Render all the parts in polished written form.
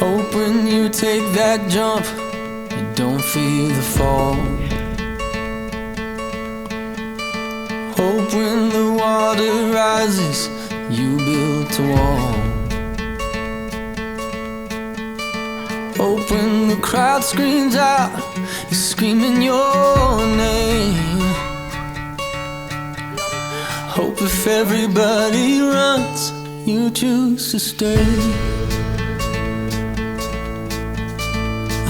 Hope when you take that jump, you don't feel the fall. Hope when the water rises, you build a wall. Hope when the crowd screams out, you're screaming your name. Hope if everybody runs, you choose to stay.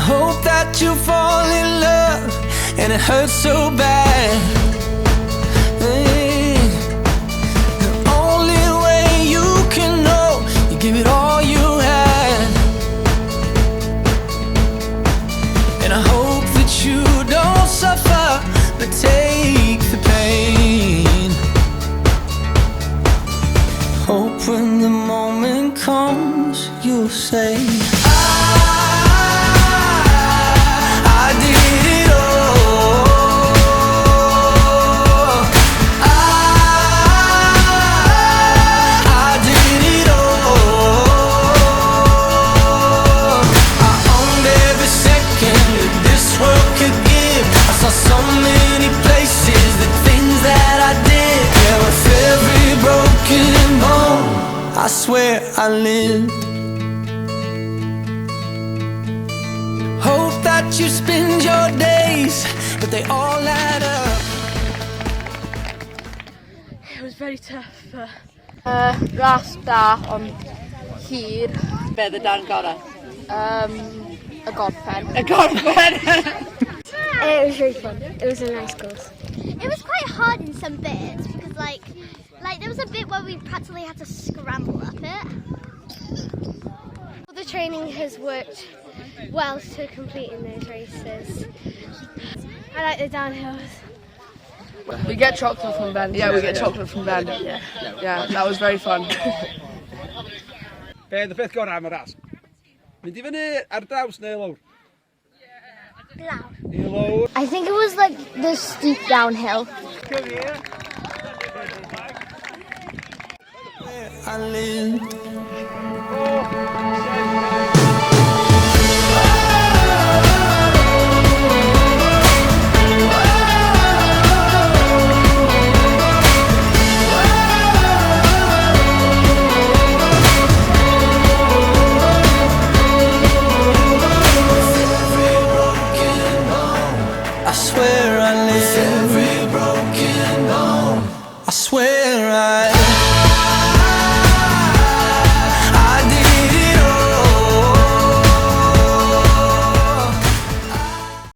Hope that you fall in love and it hurts so bad. Hey, the only way you can know, you give it all you had. And I hope that you don't suffer, but take the pain. Hope when the moment comes, you'll say, I did it all. I did it all. I owned every second that this world could give. I saw so many places, the things that I did. Yeah, with every broken bone, I swear I lived. Hope that you spend your days, but they all add up. It was very tough. Ras da ond hir. Be the Dan gorau? A godpen. Y gorffen! It was really fun. It was a nice course. It was quite hard in some bits because like there was a bit where we practically had to scramble up it. The training has worked well to completing those races. I like the downhills. We get chocolate from Ben. Yeah, we get chocolate from Ben. Yeah, that was very fun. Be oedd y peth gorau am y ras? Mynd I fyny ar draws neu lawr? Lawr. I lawr. I think it was like the steep downhill. I lived. I swear I live. Every broken bone, I swear I